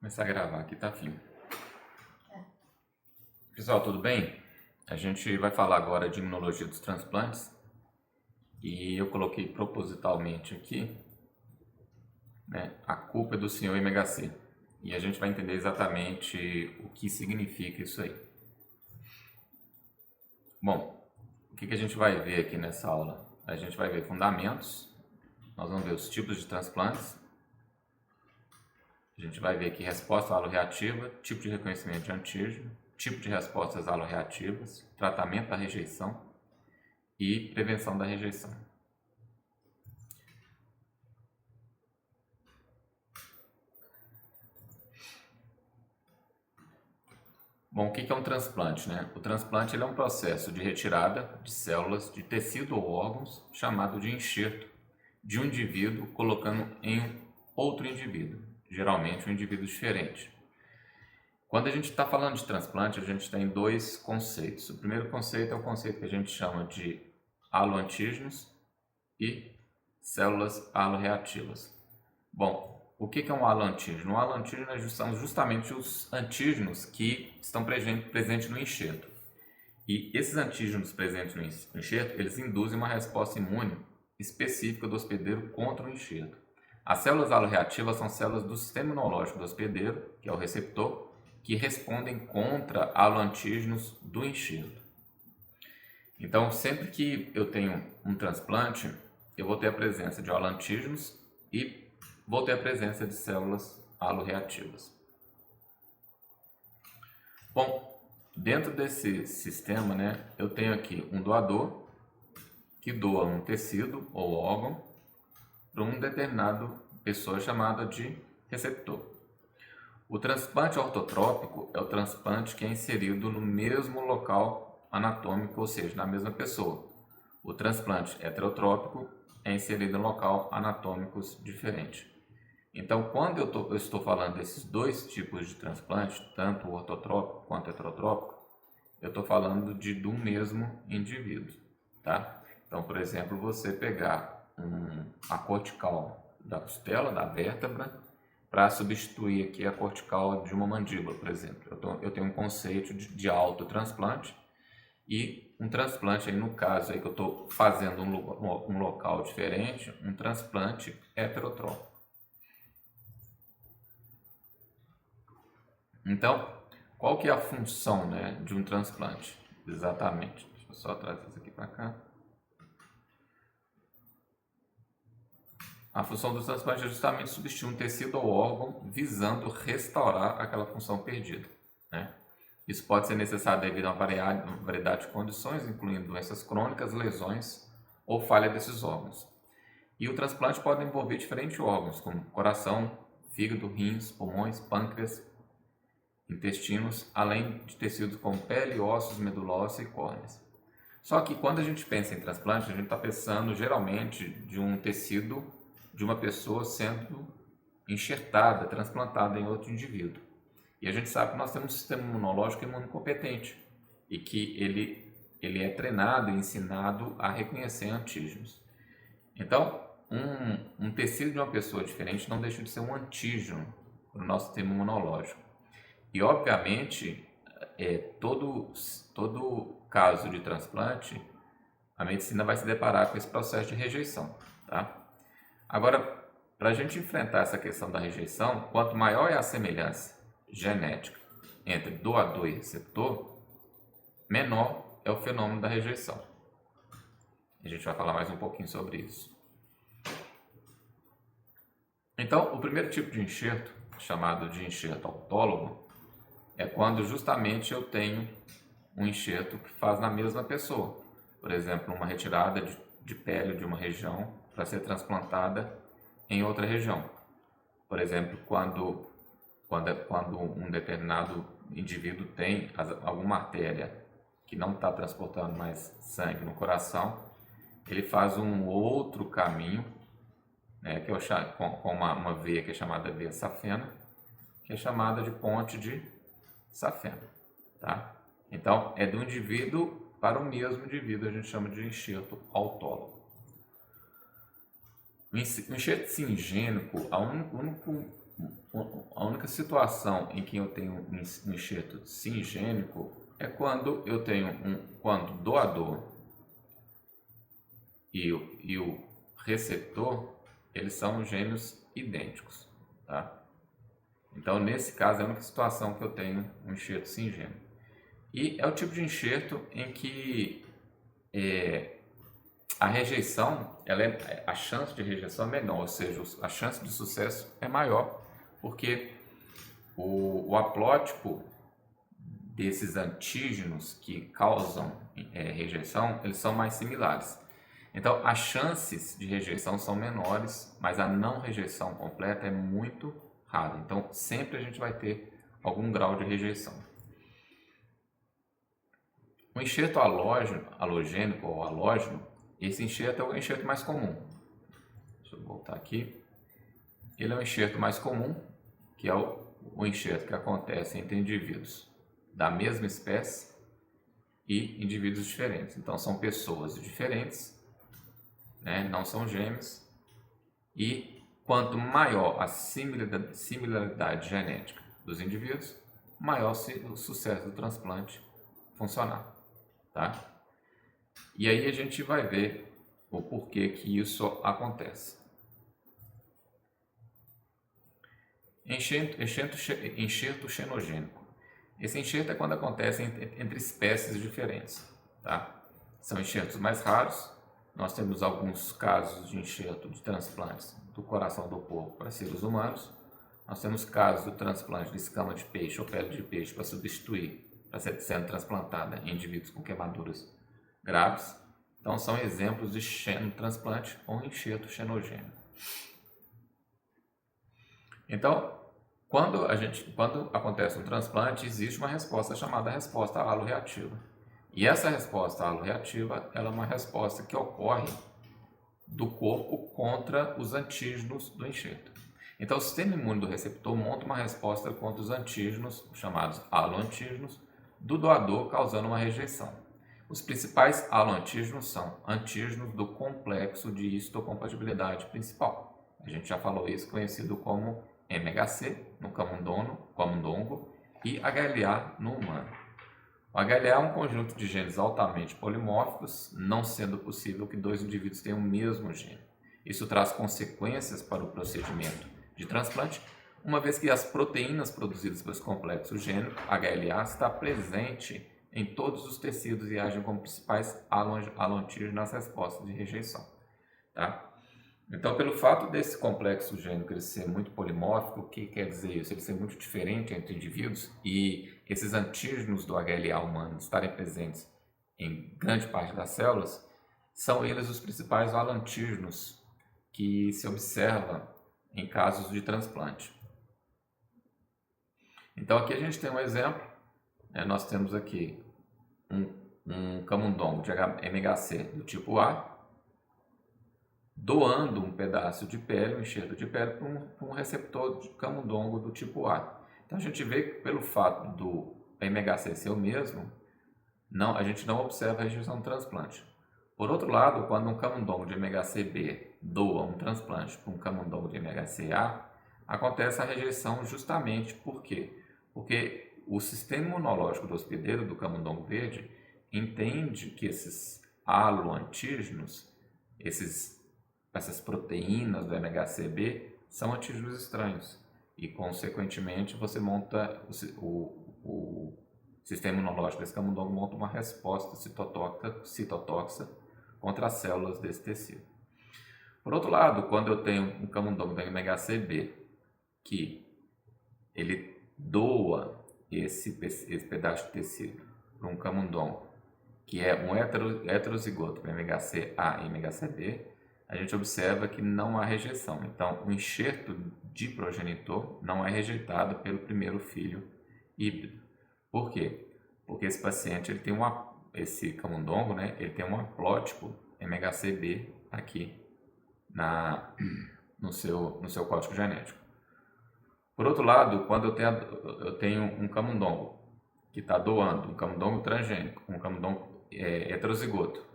Começar a gravar aqui, tá fim. Pessoal, tudo bem? A gente vai falar agora de imunologia dos transplantes e eu coloquei propositalmente aqui, a culpa é do senhor MHC e a gente vai entender exatamente o que significa isso aí. Bom, o que a gente vai ver aqui nessa aula? A gente vai ver fundamentos, nós vamos ver os tipos de transplantes, a gente vai ver aqui resposta aloreativa, tipo de reconhecimento de antígeno, tipo de respostas aloreativas, tratamento da rejeição e prevenção da rejeição. Bom, o que é um transplante, O transplante ele é um processo de retirada de células de tecido ou órgãos chamado de enxerto de um indivíduo colocando em outro indivíduo, geralmente um indivíduo diferente. Quando a gente está falando de transplante, a gente tem dois conceitos. O primeiro conceito é o conceito que a gente chama de haloantígenos e células aloreativas. Bom, o que é um haloantígeno? Um haloantígeno são justamente os antígenos que estão presentes no enxerto. E esses antígenos presentes no enxerto, eles induzem uma resposta imune específica do hospedeiro contra o enxerto. As células aloreativas são células do sistema imunológico do hospedeiro, que é o receptor, que respondem contra haloantígenos do enxerto. Então, sempre que eu tenho um transplante, eu vou ter a presença de haloantígenos e vou ter a presença de células aloreativas. Bom, dentro desse sistema, eu tenho aqui um doador que doa um tecido ou órgão para uma determinada pessoa chamada de receptor. O transplante ortotrópico é o transplante que é inserido no mesmo local anatômico, ou seja, na mesma pessoa. O transplante heterotrópico é inserido em local anatômicos diferentes. Então, quando eu estou falando desses dois tipos de transplante, tanto o ortotrópico quanto o heterotrópico, eu estou falando do mesmo indivíduo, tá? Então, por exemplo, você pegar a cortical da costela, da vértebra, para substituir aqui a cortical de uma mandíbula, por exemplo. Eu tenho um conceito de autotransplante e um transplante, aí no caso aí que eu estou fazendo um local diferente, um transplante heterotrópico. Então, qual que é a função de um transplante? Exatamente. Deixa eu só trazer isso aqui para cá. A função do transplante é justamente substituir um tecido ou órgão visando restaurar aquela função perdida. Isso pode ser necessário devido a uma variedade de condições, incluindo doenças crônicas, lesões ou falha desses órgãos. E o transplante pode envolver diferentes órgãos, como coração, fígado, rins, pulmões, pâncreas, intestinos, além de tecidos como pele, ossos, medula óssea e córneas. Só que quando a gente pensa em transplante, a gente está pensando geralmente de um tecido de uma pessoa sendo enxertada, transplantada em outro indivíduo. E a gente sabe que nós temos um sistema imunológico imunocompetente e que ele é treinado e ensinado a reconhecer antígenos. Então, um tecido de uma pessoa diferente não deixa de ser um antígeno para o nosso sistema imunológico. E, obviamente, todo caso de transplante, a medicina vai se deparar com esse processo de rejeição, tá? Agora, para a gente enfrentar essa questão da rejeição, quanto maior é a semelhança genética entre doador e receptor, menor é o fenômeno da rejeição. A gente vai falar mais um pouquinho sobre isso. Então, o primeiro tipo de enxerto, chamado de enxerto autólogo, é quando justamente eu tenho um enxerto que faz na mesma pessoa. Por exemplo, uma retirada de pele de uma região para ser transplantada em outra região. Por exemplo, quando um determinado indivíduo tem alguma artéria que não está transportando mais sangue no coração, ele faz um outro caminho, com uma veia que é chamada veia safena, que é chamada de ponte de safena. Tá? Então, é do indivíduo para o mesmo indivíduo, a gente chama de enxerto autólogo. O enxerto singênico, o único a única situação em que eu tenho um enxerto singênico é quando eu tenho quando o doador e o receptor, eles são gêmeos idênticos, tá? Então, nesse caso, é a única situação que eu tenho um enxerto singênico. E é o tipo de enxerto em que a rejeição, a chance de rejeição é menor, ou seja, a chance de sucesso é maior, porque o haplótipo desses antígenos que causam rejeição, eles são mais similares. Então, as chances de rejeição são menores, mas a não rejeição completa é muito rara. Então, sempre a gente vai ter algum grau de rejeição. O enxerto halogênico ou halógeno, esse enxerto é o enxerto mais comum. Deixa eu voltar aqui. Ele é o enxerto mais comum, que é o enxerto que acontece entre indivíduos da mesma espécie e indivíduos diferentes. Então, são pessoas diferentes, né? Não são gêmeos, e quanto maior a similaridade genética dos indivíduos, maior o sucesso do transplante funcionar, tá? E aí a gente vai ver o porquê que isso acontece. Enxerto xenogênico. Esse enxerto é quando acontece entre espécies diferentes, tá? São enxertos mais raros. Nós temos alguns casos de enxerto de transplantes do coração do porco para seres humanos. Nós temos casos do transplante de escama de peixe ou pele de peixe para substituir, para ser sendo transplantada em indivíduos com queimaduras graves. Então, são exemplos de xenotransplante ou enxerto xenogênico. Então, quando acontece um transplante, existe uma resposta chamada resposta haloreativa. E essa resposta haloreativa, ela é uma resposta que ocorre do corpo contra os antígenos do enxerto. Então, o sistema imune do receptor monta uma resposta contra os antígenos, chamados haloantígenos, do doador, causando uma rejeição. Os principais haloantígenos são antígenos do complexo de histocompatibilidade principal. A gente já falou isso, conhecido como MHC no camundongo e HLA no humano. O HLA é um conjunto de genes altamente polimórficos, não sendo possível que dois indivíduos tenham o mesmo gene. Isso traz consequências para o procedimento de transplante, uma vez que as proteínas produzidas pelo complexo gênico HLA está presente em todos os tecidos e agem como principais haloantígenos nas respostas de rejeição, tá? Então, pelo fato desse complexo gênico ele ser muito polimórfico, o que quer dizer isso? Ele ser muito diferente entre indivíduos e esses antígenos do HLA humano estarem presentes em grande parte das células, são eles os principais haloantígenos que se observa em casos de transplante. Então, aqui a gente tem um exemplo, né? Nós temos aqui um camundongo de MHC do tipo A, doando um pedaço de pele, um enxerto de pele, para um receptor de camundongo do tipo A. Então a gente vê que pelo fato do MHC ser o mesmo, a gente não observa a rejeição do transplante. Por outro lado, quando um camundongo de MHC-B doa um transplante para um camundongo de MHC-A, acontece a rejeição justamente por quê? Porque o sistema imunológico do hospedeiro do camundongo verde entende que esses haloantígenos, essas proteínas do MHC-B são antígenos estranhos e, consequentemente, você monta o sistema imunológico desse camundongo monta uma resposta citotóxica contra as células desse tecido. Por outro lado, quando eu tenho um camundongo do MHC-B que ele doa esse pedaço de tecido para um camundongo que é um heterozigoto para MHC-A e MHC-B, a gente observa que não há rejeição. Então, o enxerto de progenitor não é rejeitado pelo primeiro filho híbrido. Por quê? Porque esse paciente, esse camundongo, né, ele tem um haplótipo MHC-B aqui no seu código genético. Por outro lado, quando eu tenho um camundongo que está doando, um camundongo transgênico, um camundongo heterozigoto,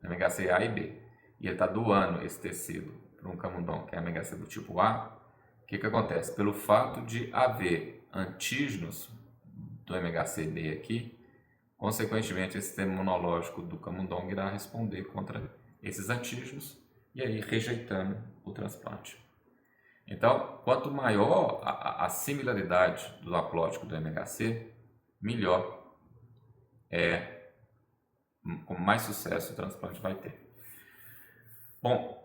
MHC-A e B, e ele está doando esse tecido para um camundongo que é MHC do tipo A, o que acontece? Pelo fato de haver antígenos do MHC-B aqui, consequentemente, esse sistema imunológico do camundongo irá responder contra esses antígenos e aí rejeitando o transplante. Então, quanto maior a similaridade do haplótipo do MHC, melhor com mais sucesso o transplante vai ter. Bom,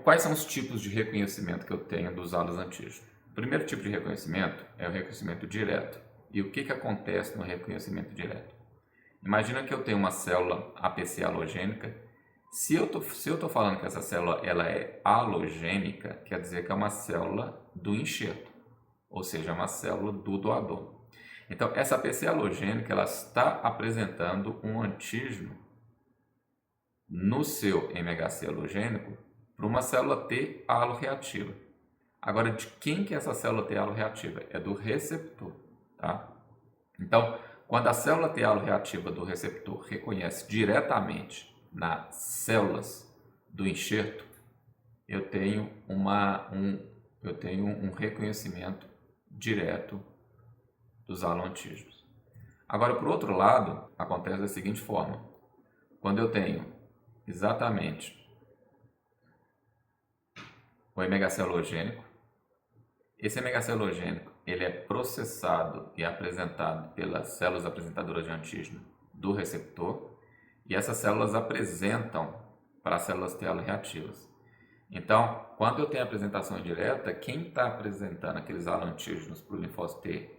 quais são os tipos de reconhecimento que eu tenho dos halos antígenos? O primeiro tipo de reconhecimento é o reconhecimento direto. E o que acontece no reconhecimento direto? Imagina que eu tenho uma célula APC halogênica. Se eu tô falando que essa célula ela é halogênica, quer dizer que é uma célula do enxerto, ou seja, uma célula do doador. Então, essa APC halogênica ela está apresentando um antígeno no seu MHC halogênico para uma célula T haloreativa. Agora, de quem que é essa célula T haloreativa? É do receptor, tá? Então, quando a célula T haloreativa do receptor reconhece diretamente nas células do enxerto, eu tenho um reconhecimento direto dos haloantígenos. Agora, por outro lado, acontece da seguinte forma: quando eu tenho exatamente o MHC halogênico, esse MHC halogênico ele é processado e apresentado pelas células apresentadoras de antígeno do receptor, e essas células apresentam para as células T haloreativas. Então, quando eu tenho a apresentação indireta, quem está apresentando aqueles haloantígenos para o linfócito T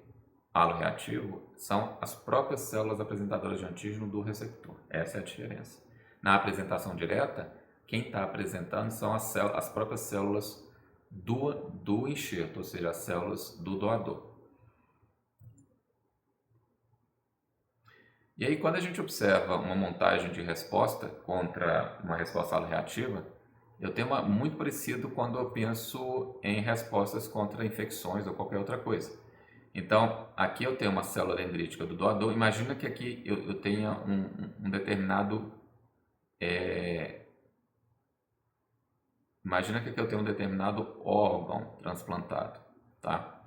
haloreativo são as próprias células apresentadoras de antígeno do receptor. Essa é a diferença. Na apresentação direta, quem está apresentando são as próprias células do enxerto, ou seja, as células do doador. E aí, quando a gente observa uma montagem de resposta contra uma resposta haloreativa, eu tenho muito parecido quando eu penso em respostas contra infecções ou qualquer outra coisa. Então, aqui eu tenho uma célula dendrítica do doador. Imagina que aqui eu tenha um determinado... Imagina que aqui eu tenho um determinado órgão transplantado, tá?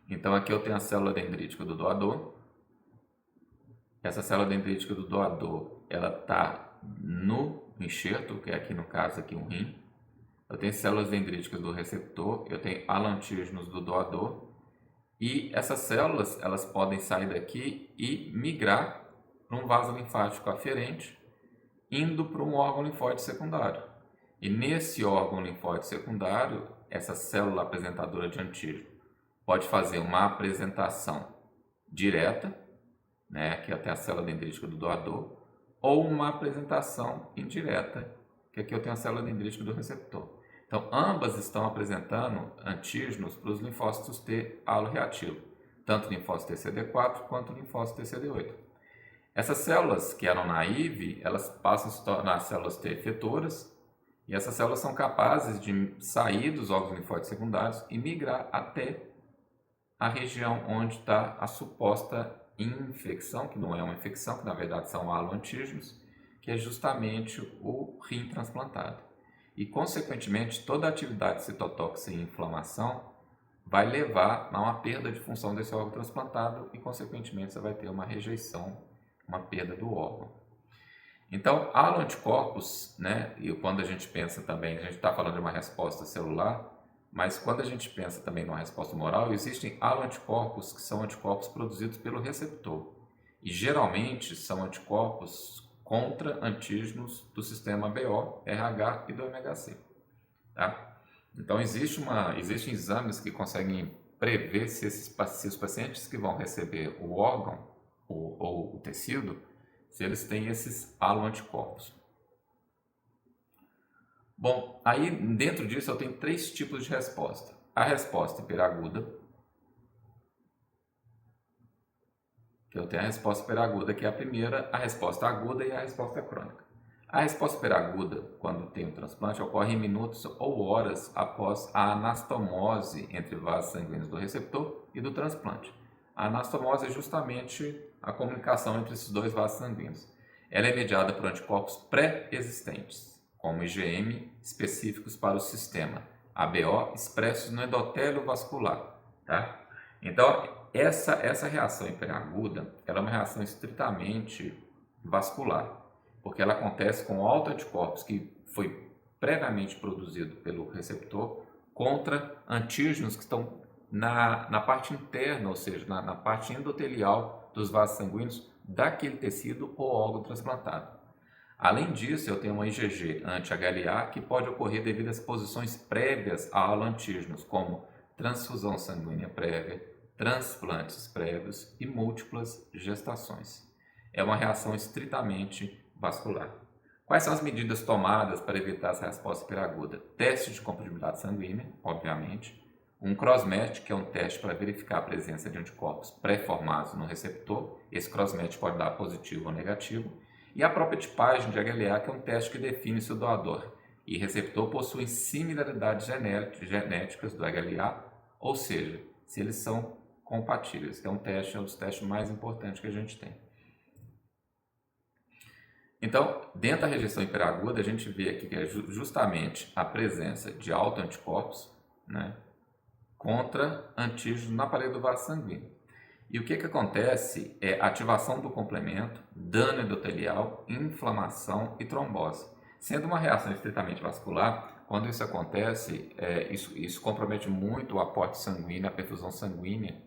Então, aqui eu tenho a célula dendrítica do doador. Essa célula dendrítica do doador, ela está no enxerto, que é aqui no caso aqui um rim. Eu tenho células dendríticas do receptor, eu tenho haloantígenos do doador. E essas células, elas podem sair daqui e migrar para um vaso linfático aferente, indo para um órgão linfóide secundário. E nesse órgão linfóide secundário, essa célula apresentadora de antígeno pode fazer uma apresentação direta, né, que até a célula dendrítica do doador, ou uma apresentação indireta, que aqui eu tenho a célula dendrítica do receptor. Então, ambas estão apresentando antígenos para os linfócitos T haloreativos, tanto o linfócito TCD4 quanto o linfócito TCD8. Essas células que eram naive, elas passam a se tornar células T efetoras, e essas células são capazes de sair dos órgãos linfóides secundários e migrar até a região onde está a suposta infecção, que não é uma infecção, que na verdade são haloantígenos, que é justamente o rim transplantado. E, consequentemente, toda a atividade citotóxica e inflamação vai levar a uma perda de função desse órgão transplantado e, consequentemente, você vai ter uma rejeição, uma perda do órgão. Então, haloanticorpos, né, e quando a gente pensa também, a gente está falando de uma resposta celular, mas quando a gente pensa também numa resposta humoral, existem haloanticorpos que são anticorpos produzidos pelo receptor. E, geralmente, são anticorpos contra antígenos do sistema BO, RH e do MHC. Tá? Então, existem exames que conseguem prever se os pacientes que vão receber o órgão ou o tecido, se eles têm esses haloanticorpos. Bom, aí dentro disso eu tenho 3 tipos de resposta. A resposta hiperaguda, que eu tenho a resposta hiperaguda, que é a primeira, a resposta aguda e a resposta crônica. A resposta hiperaguda, quando tem um transplante, ocorre em minutos ou horas após a anastomose entre vasos sanguíneos do receptor e do transplante. A anastomose é justamente a comunicação entre esses dois vasos sanguíneos. Ela é mediada por anticorpos pré-existentes, como IgM, específicos para o sistema ABO, expressos no endotélio vascular, tá? Então, essa reação hiperaguda, ela é uma reação estritamente vascular, porque ela acontece com autoanticorpos que foi previamente produzido pelo receptor contra antígenos que estão na parte interna, ou seja, na parte endotelial dos vasos sanguíneos daquele tecido ou órgão transplantado. Além disso, eu tenho uma IgG anti-HLA que pode ocorrer devido às exposições prévias a haloantígenos, como transfusão sanguínea prévia, transplantes prévios e múltiplas gestações. É uma reação estritamente vascular. Quais são as medidas tomadas para evitar essa resposta hiperaguda? Teste de compatibilidade sanguínea, obviamente. Um crossmatch, que é um teste para verificar a presença de anticorpos pré-formados no receptor. Esse crossmatch pode dar positivo ou negativo. E a própria tipagem de HLA, que é um teste que define se o doador e receptor possuem similaridades genéticas do HLA, ou seja, se eles são compatíveis, que é um dos testes mais importantes que a gente tem. Então, dentro da rejeição hiperaguda, a gente vê aqui que é justamente a presença de autoanticorpos, né, contra antígenos na parede do vaso sanguíneo. E o que acontece é ativação do complemento, dano endotelial, inflamação e trombose. Sendo uma reação estritamente vascular, quando isso acontece, isso compromete muito o aporte sanguíneo, a perfusão sanguínea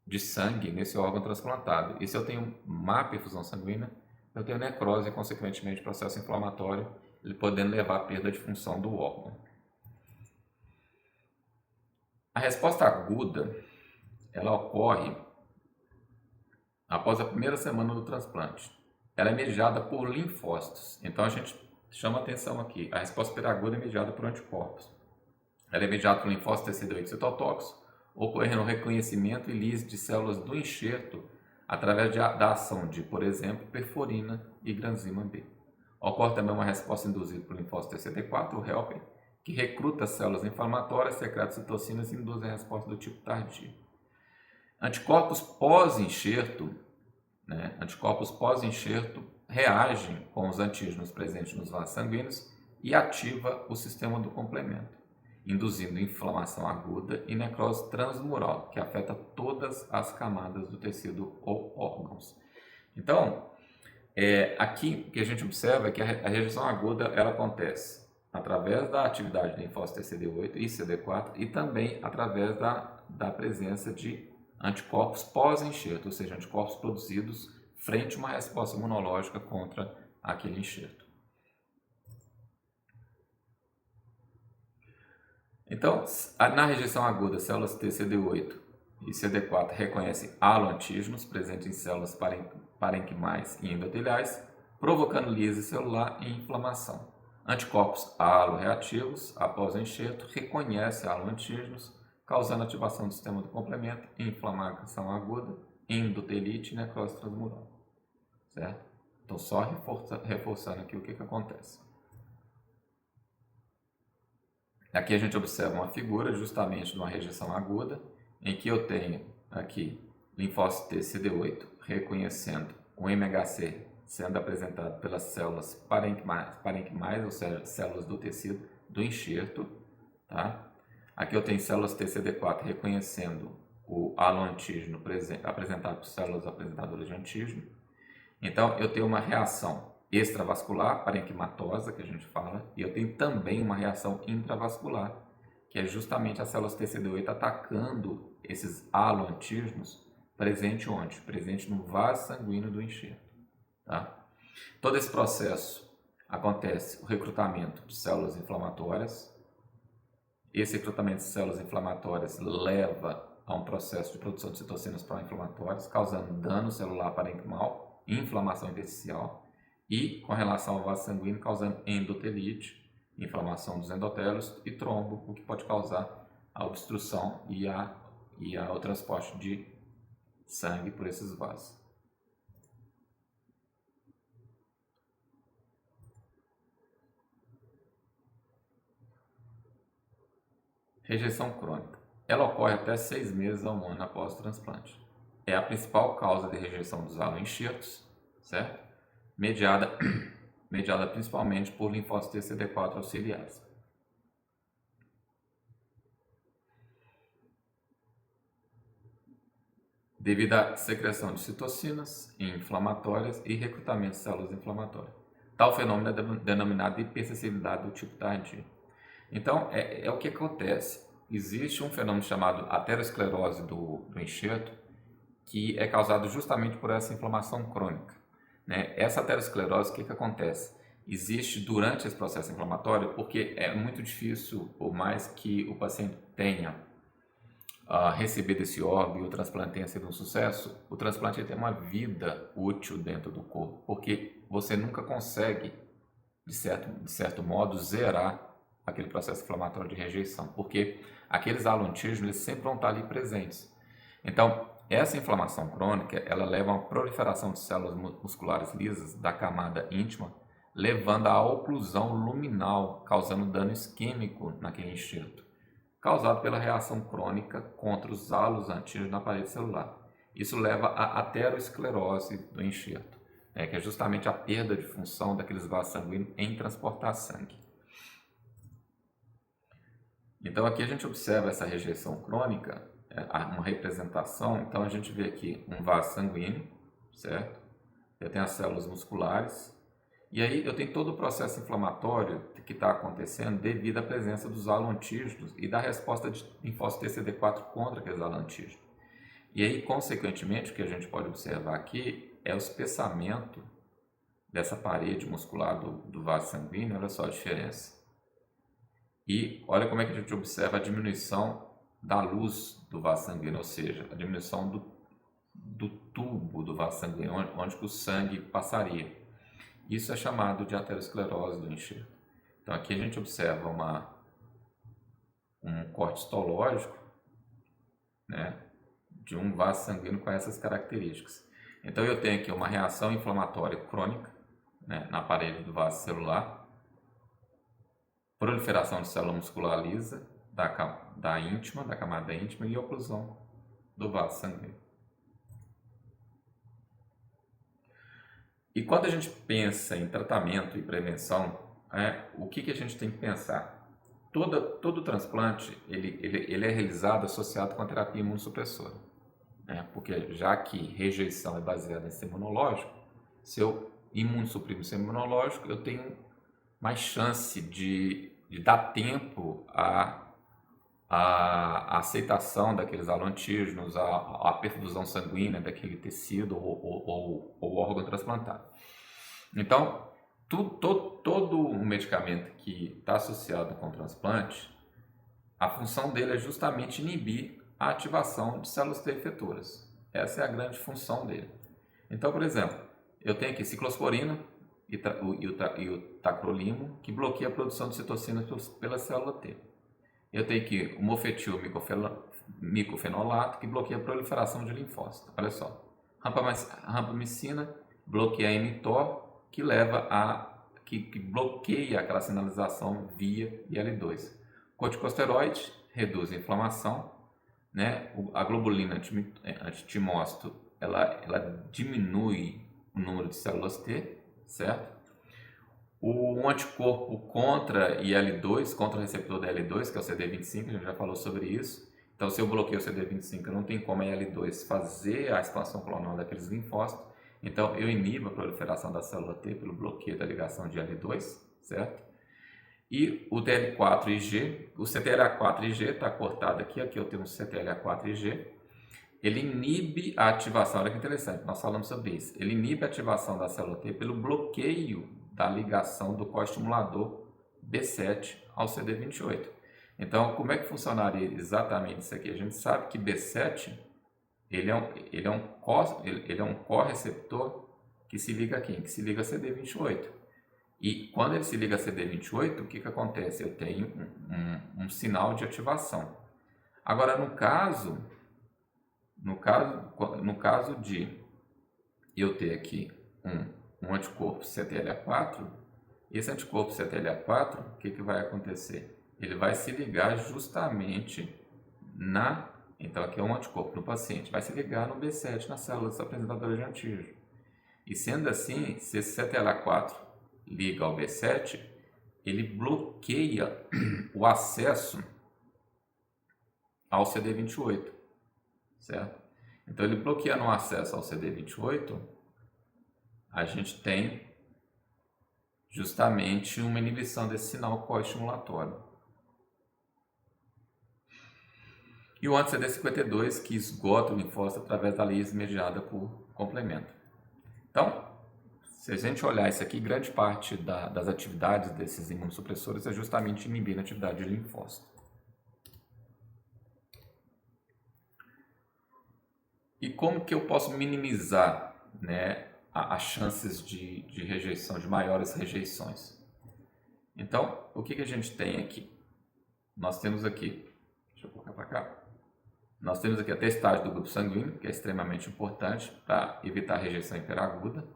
de sangue nesse órgão transplantado. E se eu tenho má perfusão sanguínea, eu tenho necrose e, consequentemente, processo inflamatório, ele podendo levar à perda de função do órgão. A resposta aguda, ela ocorre após a primeira semana do transplante. Ela é mediada por linfócitos. Então, a gente chama atenção aqui. A resposta hiperaguda é mediada por anticorpos. Ela é mediada por linfócito TCD8 citotóxico, ocorrendo o reconhecimento e lise de células do enxerto através da ação de, por exemplo, perforina e granzima B. Ocorre também uma resposta induzida por linfócito TCD4, o helper, que recruta células inflamatórias, secreta citocinas e induz a resposta do tipo tardio. Anticorpos pós-enxerto, reagem com os antígenos presentes nos vasos sanguíneos e ativa o sistema do complemento, induzindo inflamação aguda e necrose transmural, que afeta todas as camadas do tecido ou órgãos. Então, aqui o que a gente observa é que a rejeição aguda ela acontece através da atividade do linfócito TCD8 e CD4 e também através da presença de anticorpos pós-enxerto, ou seja, anticorpos produzidos frente a uma resposta imunológica contra aquele enxerto. Então, na rejeição aguda, células TCD8 e CD4 reconhecem haloantígenos presentes em células parênquimais e endoteliais, provocando lise celular e inflamação. Anticorpos haloreativos, após o enxerto, reconhecem haloantígenos, causando ativação do sistema do complemento, inflamação aguda, endotelite e necrose transmural. Certo? Então, só reforçando aqui o que acontece. Aqui a gente observa uma figura justamente de uma rejeição aguda, em que eu tenho aqui linfócito T CD8 reconhecendo o MHC sendo apresentado pelas células parênquimais, ou seja, células do tecido do enxerto. Tá? Aqui eu tenho células TCD4 reconhecendo o haloantígeno apresentado por células apresentadoras de antígeno. Então, eu tenho uma reação extravascular, parenquimatosa, que a gente fala, e eu tenho também uma reação intravascular, que é justamente as células TCD8 atacando esses haloantígenos presente onde? Presente no vaso sanguíneo do enxerto. Tá? Todo esse processo acontece o recrutamento de células inflamatórias. Esse recrutamento de células inflamatórias leva a um processo de produção de citocinas pró-inflamatórias, causando dano celular parênquimal, inflamação intersticial e, com relação ao vaso sanguíneo, causando endotelite, inflamação dos endotélios e trombo, o que pode causar a obstrução e o transporte de sangue por esses vasos. Rejeição crônica. Ela ocorre até 6 meses a 1 ano após o transplante. É a principal causa de rejeição dos haloenxertos, certo? Mediada principalmente por linfócitos TCD4 auxiliares. devido à secreção de citocinas inflamatórias e recrutamento de células inflamatórias. Tal fenômeno é denominado hipersensibilidade do tipo tardio. Então, é o que acontece. Existe um fenômeno chamado aterosclerose do enxerto, que é causado justamente por essa inflamação crônica, né? Essa aterosclerose, o que acontece? Existe durante esse processo inflamatório, porque é muito difícil, por mais que o paciente tenha recebido esse órgão e o transplante tenha sido um sucesso, o transplante tem uma vida útil dentro do corpo, porque você nunca consegue, de certo modo, zerar aquele processo inflamatório de rejeição, porque aqueles alontígenos eles sempre vão estar ali presentes. Então, essa inflamação crônica, ela leva a uma proliferação de células musculares lisas da camada íntima, levando à oclusão luminal, causando dano isquêmico naquele enxerto, causado pela reação crônica contra os halos antígenos na parede celular. Isso leva à aterosclerose do enxerto, que é justamente a perda de função daqueles vasos sanguíneos em transportar sangue. Então aqui a gente observa essa rejeição crônica, uma representação. Então a gente vê aqui um vaso sanguíneo, certo? Eu tenho as células musculares, e aí eu tenho todo o processo inflamatório que está acontecendo devido à presença dos alontígenos e da resposta de linfócito TCD4 contra aqueles alontígenos. E aí, consequentemente, o que a gente pode observar aqui é o espessamento dessa parede muscular do vaso sanguíneo. Olha só a diferença. E olha como é que a gente observa a diminuição da luz do vaso sanguíneo, ou seja, a diminuição do tubo do vaso sanguíneo, onde que o sangue passaria. Isso é chamado de aterosclerose do enxerto. Então aqui a gente observa um corte histológico, né, de um vaso sanguíneo com essas características. Então eu tenho aqui uma reação inflamatória crônica, né, na parede do vaso celular, proliferação de célula muscular lisa da camada íntima e oclusão do vaso sanguíneo. E quando a gente pensa em tratamento e prevenção, o que a gente tem que pensar? Todo transplante ele é realizado associado com a terapia imunossupressora, né? Porque já que rejeição é baseada em sistema imunológico, se eu imunossuprir o sistema imunológico, eu tenho mais chance de dar tempo à aceitação daqueles alontígenos, a perfusão sanguínea daquele tecido ou órgão transplantado. Então, todo o medicamento que está associado com o transplante, a função dele é justamente inibir a ativação de células T efetoras. Essa é a grande função dele. Então, por exemplo, eu tenho aqui ciclosporina e o tacrolimo, que bloqueia a produção de citocinas pela célula T. Eu tenho aqui o mofetil micofenolato, que bloqueia a proliferação de linfócitos. Olha só. Rampamicina bloqueia a mTOR, que bloqueia aquela sinalização via IL-2. Corticosteroide reduz a inflamação, né? A globulina antitimócito, ela diminui o número de células T, certo? Um anticorpo contra IL-2, contra o receptor da IL-2, que é o CD25, a gente já falou sobre isso. Então, se eu bloqueio o CD25, não tem como a IL-2 fazer a expansão clonal daqueles linfócitos. Então, eu inibo a proliferação da célula T pelo bloqueio da ligação de IL-2, certo? E o TL4IG, o CTLA4IG está cortado aqui eu tenho um CTLA4IG. Ele inibe a ativação, olha que interessante, nós falamos sobre isso. Ele inibe a ativação da célula T pelo bloqueio da ligação do coestimulador B7 ao CD28. Então, como é que funcionaria exatamente isso aqui? A gente sabe que B7 ele é um correceptor que se liga a quem? Que se liga a CD28. E quando ele se liga a CD28, o que acontece? Eu tenho um sinal de ativação. Agora, no caso de eu ter aqui um anticorpo CTLA4, esse anticorpo CTLA4, o que vai acontecer? Ele vai se ligar justamente então aqui é um anticorpo no paciente, vai se ligar no B7, na célula apresentadora de antígeno. E sendo assim, se esse CTLA4 liga ao B7, ele bloqueia o acesso ao CD28, certo? Então, ele bloqueando o acesso ao CD28, a gente tem justamente uma inibição desse sinal co-estimulatório. E o anti-CD52, que esgota o linfócito através da lise mediada por complemento. Então, se a gente olhar isso aqui, grande parte das atividades desses imunossupressores é justamente inibir a atividade de linfócito. E como que eu posso minimizar, né, as chances de rejeição, de maiores rejeições? Então, o que a gente tem aqui? Nós temos aqui, deixa eu colocar para cá, nós temos aqui a testagem do grupo sanguíneo, que é extremamente importante para evitar a rejeição hiperaguda.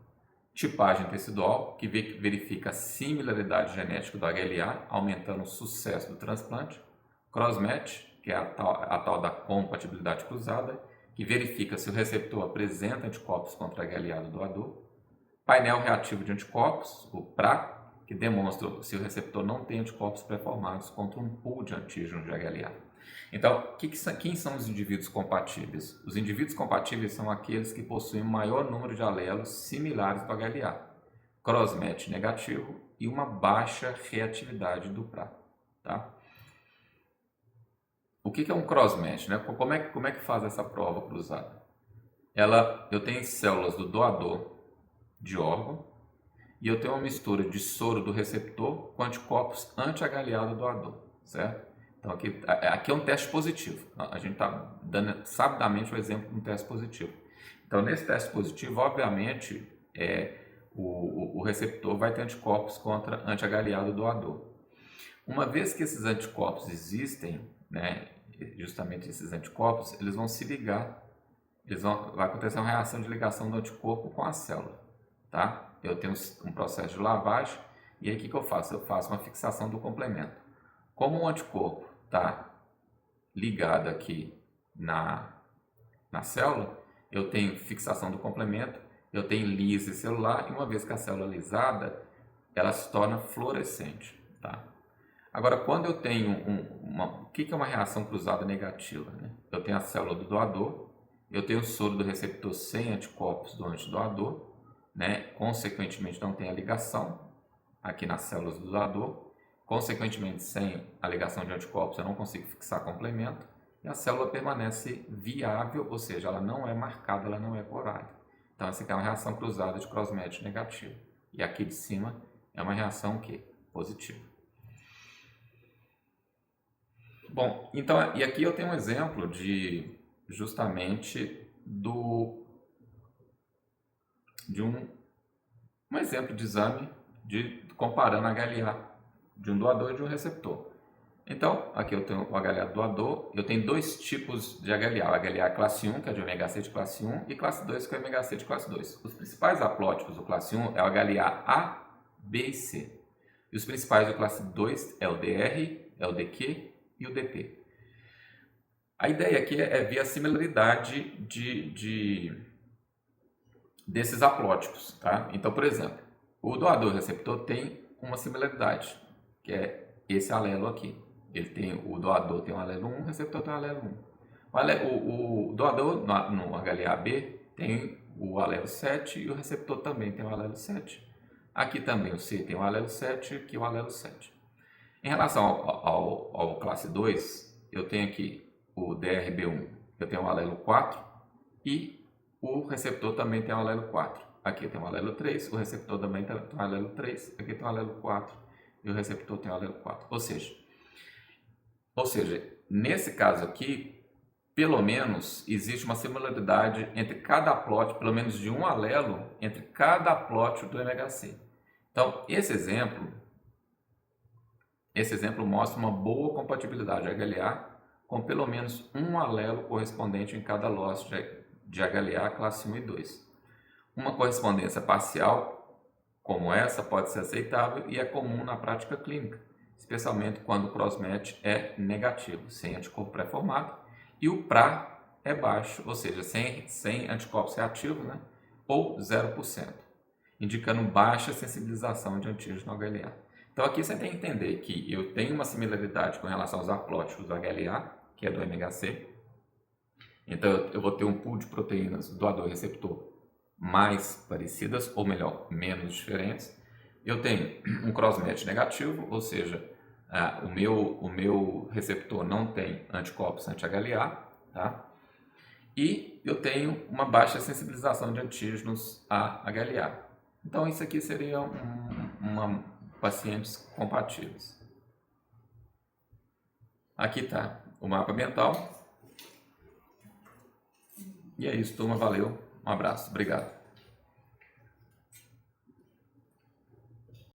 Tipagem tecidual, que verifica a similaridade genética do HLA, aumentando o sucesso do transplante. Crossmatch, que é a tal da compatibilidade cruzada, que verifica se o receptor apresenta anticorpos contra HLA do doador. Painel reativo de anticorpos, o PRA, que demonstra se o receptor não tem anticorpos pré-formados contra um pool de antígenos de HLA. Então, quem são os indivíduos compatíveis? Os indivíduos compatíveis são aqueles que possuem maior número de alelos similares do HLA, crossmatch negativo e uma baixa reatividade do PRA. Tá? O que é um crossmatch? Né? Como é que faz essa prova cruzada? Eu tenho células do doador de órgão e eu tenho uma mistura de soro do receptor com anticorpos anti-HLA do doador, certo? Então, aqui é um teste positivo. A gente está dando sabidamente o exemplo de um teste positivo. Então, nesse teste positivo, obviamente, o receptor vai ter anticorpos contra anti-HLA do doador. Uma vez que esses anticorpos existem, né, justamente esses anticorpos, eles vão se ligar, vai acontecer uma reação de ligação do anticorpo com a célula. Tá? Eu tenho um processo de lavagem, e aí o que eu faço? Eu faço uma fixação do complemento. Como o anticorpo está ligado aqui na célula, eu tenho fixação do complemento, eu tenho lise celular, e uma vez que a célula é lisada, ela se torna fluorescente. Tá? Agora, quando eu tenho o que é uma reação cruzada negativa? Né? Eu tenho a célula do doador, eu tenho o soro do receptor sem anticorpos do antidoador, né? Consequentemente não tem a ligação aqui nas células do doador. Consequentemente, sem a ligação de anticorpos, eu não consigo fixar complemento e a célula permanece viável, ou seja, ela não é marcada, ela não é corada. Então, essa aqui é uma reação cruzada de crossmatch negativo. E aqui de cima é uma reação que positiva. Bom, então, e aqui eu tenho um exemplo de justamente de um exemplo de exame comparando HLA de um doador e de um receptor. Então, aqui eu tenho o HLA do doador, eu tenho dois tipos de HLA, o HLA classe 1, que é de ômega C de classe 1, e classe 2, que é ômega C de classe 2. Os principais haplótipos do classe 1 é o HLA A, B e C. E os principais do classe 2 é o DR, é o DQ e o DP. A ideia aqui é ver a similaridade desses haplótipos. Tá? Então, por exemplo, o doador receptor tem uma similaridade, que é esse alelo aqui. O doador tem um alelo 1, o receptor tem um alelo 1. O doador no HLA-B tem o alelo 7 e o receptor também tem o alelo 7. Aqui também o C tem o alelo 7 e aqui o alelo 7. Em relação ao classe 2, eu tenho aqui o DRB1, eu tenho o alelo 4 e o receptor também tem o alelo 4. Aqui tem o alelo 3, o receptor também tem o alelo 3, aqui tem o alelo 4 e o receptor tem o alelo 4. Ou seja, nesse caso aqui, pelo menos existe uma similaridade entre cada haplótipo, pelo menos de um alelo, entre cada haplótipo do MHC. Então, esse exemplo mostra uma boa compatibilidade HLA com pelo menos um alelo correspondente em cada lote de HLA classe 1 e 2. Uma correspondência parcial como essa pode ser aceitável e é comum na prática clínica, especialmente quando o crossmatch é negativo, sem anticorpo pré-formado, e o PRA é baixo, ou seja, sem anticorpos reativos, né? Ou 0%, indicando baixa sensibilização de antígeno no HLA. Então aqui você tem que entender que eu tenho uma similaridade com relação aos haplótipos do HLA, que é do MHC, Então eu vou ter um pool de proteínas doador e receptor mais parecidas, ou melhor, menos diferentes. Eu tenho um cross-match negativo, ou seja, o meu receptor não tem anticorpos anti-HLA, tá? E eu tenho uma baixa sensibilização de antígenos a HLA. Então isso aqui seria pacientes compatíveis. Aqui está o mapa mental. E é isso, turma. Valeu. Um abraço. Obrigado.